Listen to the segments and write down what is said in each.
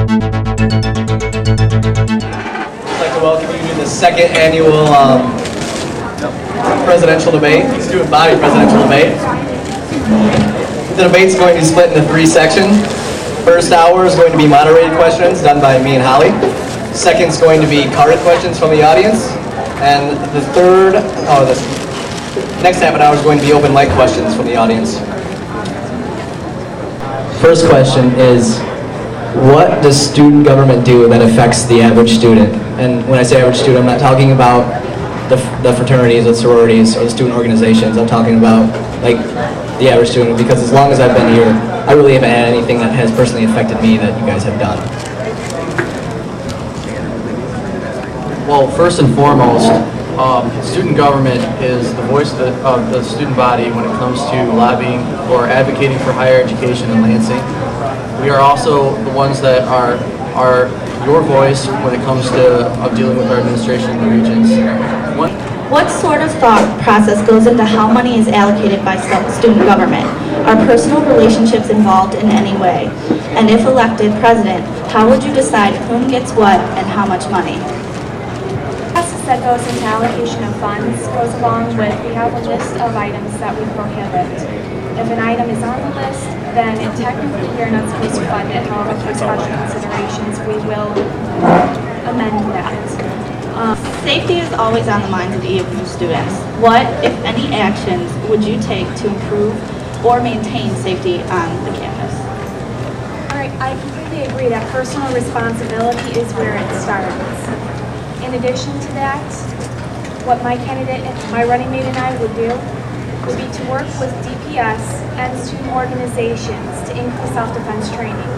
I'd like to welcome you to the second annual presidential debate, student body presidential debate. The debate's going to be split into 3 sections. First hour is going to be moderated questions done by me and Holly. Second is going to be carded questions from the audience. And the next half an hour is going to be open mic questions from the audience. First question is, what does student government do that affects the average student? And when I say average student, I'm not talking about the fraternities or sororities or the student organizations. I'm talking about like the average student, because as long as I've been here, I really haven't had anything that has personally affected me that you guys have done. Well, first and foremost, student government is the voice of the student body when it comes to lobbying or advocating for higher education in Lansing. We are also the ones that are your voice when it comes to dealing with our administration in the regions. What sort of thought process goes into how money is allocated by student government? Are personal relationships involved in any way? And if elected president, how would you decide whom gets what and how much money? That goes into allocation of funds goes along with, we have a list of items that we prohibit. If an item is on the list, then technically we are not supposed to fund it. However, for special considerations, we will amend that. Safety is always on the minds of EMU students. What, if any, actions would you take to improve or maintain safety on the campus? All right, I completely agree that personal responsibility is where it starts. In addition to that, what my running mate and I would do would be to work with DPS and student organizations to increase self-defense training.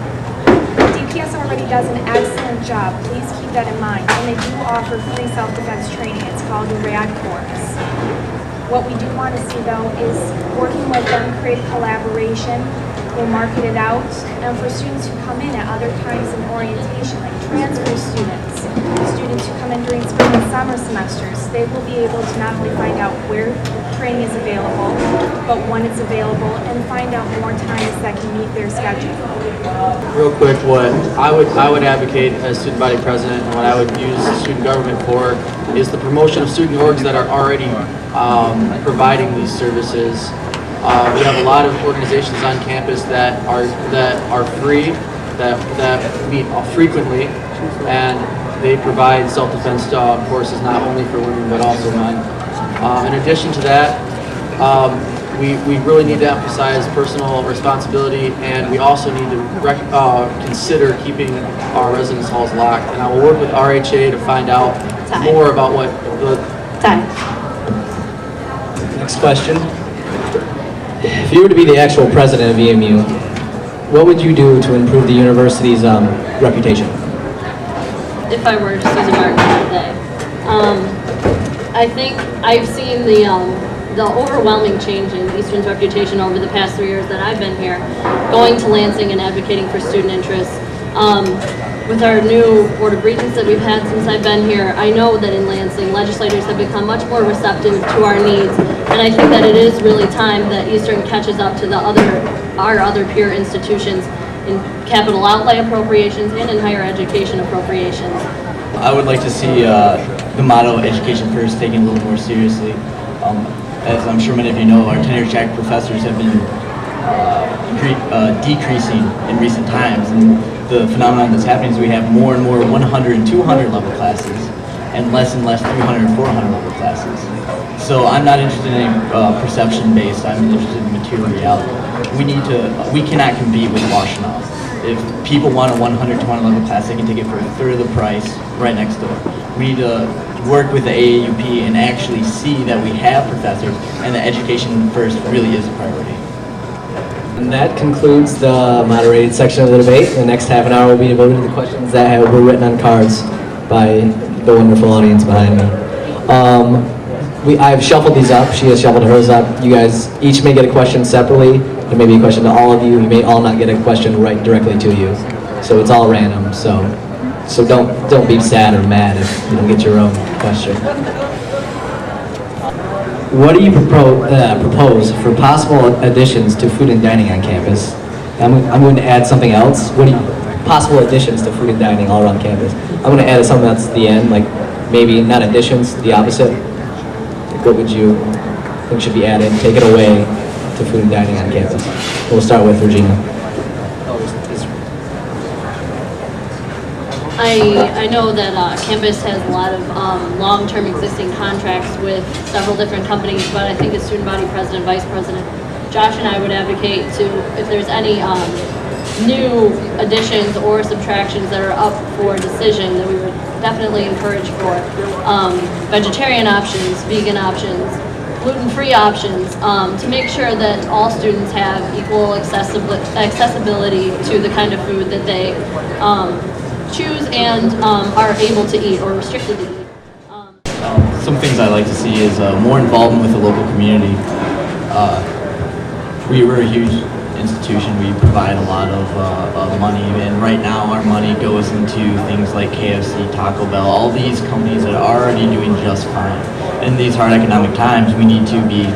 DPS already does an excellent job, please keep that in mind, and they do offer free self-defense training. It's called a RAD course. What we do want to see though is working with them, create collaboration, we'll market it out, and for students who come in at other times in orientation, like transfer students who come in during spring and summer semesters, they will be able to not only find out where training is available, but when it's available, and find out more times that can meet their schedule. Real quick, what I would advocate as student body president, and what I would use student government for, is the promotion of student orgs that are already providing these services. We have a lot of organizations on campus that are free, that meet frequently, and they provide self-defense courses not only for women but also men. In addition to that, we really need to emphasize personal responsibility, and we also need to consider keeping our residence halls locked. And I will work with RHA to find out more about what the... Next question. If you were to be the actual president of EMU, what would you do to improve the university's reputation? If I were Susan Martin today, I think I've seen the overwhelming change in Eastern's reputation over the past 3 years that I've been here, going to Lansing and advocating for student interests. With our new Board of Regents that we've had since I've been here, I know that in Lansing, legislators have become much more receptive to our needs, and I think that it is really time that Eastern catches up to our other peer institutions in capital outlay appropriations and in higher education appropriations. I would like to see the motto "Education First" taken a little more seriously. As I'm sure many of you know, our tenure-track professors have been decreasing in recent times, and the phenomenon that's happening is we have more and more 100 and 200 level classes, and less 300 and 400 level classes. So I'm not interested in perception-based. I'm interested in material reality. We cannot compete with Washtenaw. If people want a 100 to 200 level class, they can take it for a third of the price right next door. We need to work with the AAUP and actually see that we have professors and that education first really is a priority. And that concludes the moderated section of the debate. The next half an hour will be devoted to the questions that were written on cards by the wonderful audience behind me. I've shuffled these up. She has shuffled hers up. You guys each may get a question separately. There may be a question to all of you. You may all not get a question right directly to you. So it's all random. So don't be sad or mad if you don't get your own question. What do you propose for possible additions to food and dining on campus? I'm going to add something else. What do you possible additions to food and dining all around campus. I'm going to add something that's the end, like maybe not additions, the opposite. Like what would you think should be added, take it away to food and dining on campus? We'll start with Regina. I know that campus has a lot of long-term existing contracts with several different companies, but I think as student body president, vice president, Josh and I would advocate to, if there's any new additions or subtractions that are up for decision, that we would definitely encourage for vegetarian options, vegan options, gluten-free options, to make sure that all students have equal accessibility to the kind of food that they choose and are able to eat or restricted to eat. Some things I like to see is more involvement with the local community. We're a huge institution. We provide a lot of money, and right now our money goes into things like KFC, Taco Bell, all these companies that are already doing just fine. In these hard economic times, we need to be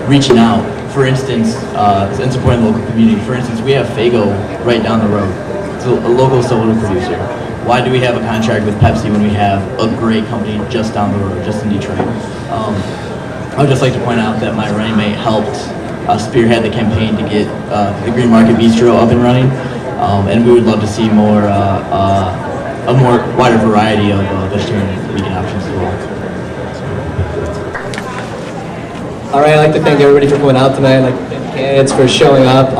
reaching out. For instance, and supporting the local community. For instance, we have Fago right down the road. It's a local soda producer. Why do we have a contract with Pepsi when we have a great company just down the road, just in Detroit? I would just like to point out that my running mate helped spearhead the campaign to get the Green Market Bistro up and running, and we would love to see a more wider variety of vegetarian and vegan options as well. All right, I'd like to thank everybody for coming out tonight. I'd like to thank the candidates for showing up.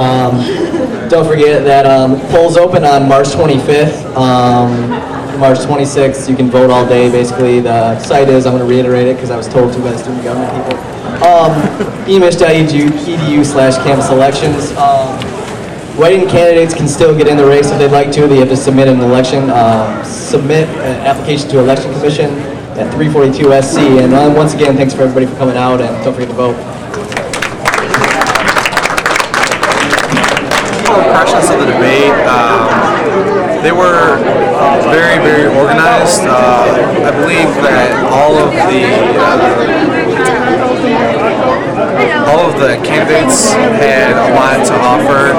Don't forget that polls open on March 25th. March 26th, you can vote all day. Basically, the site is, I'm going to reiterate it because I was told to by the student government people, EMUStudentGovDebates/campus elections. Writing candidates can still get in the race if they'd like to. They have to submit an election, submit an application to Election Commission at 342 SC. And once again, thanks for everybody for coming out, and don't forget to vote. Impressions of the debate, they were very, very organized. I believe that all of the candidates had a lot to offer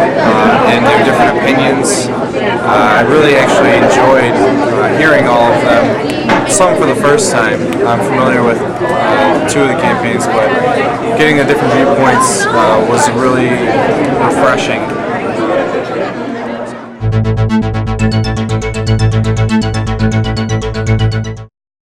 and their different opinions. I really actually enjoyed hearing all of them. Some for the first time. I'm familiar with two of the campaigns, but getting the different viewpoints was really refreshing.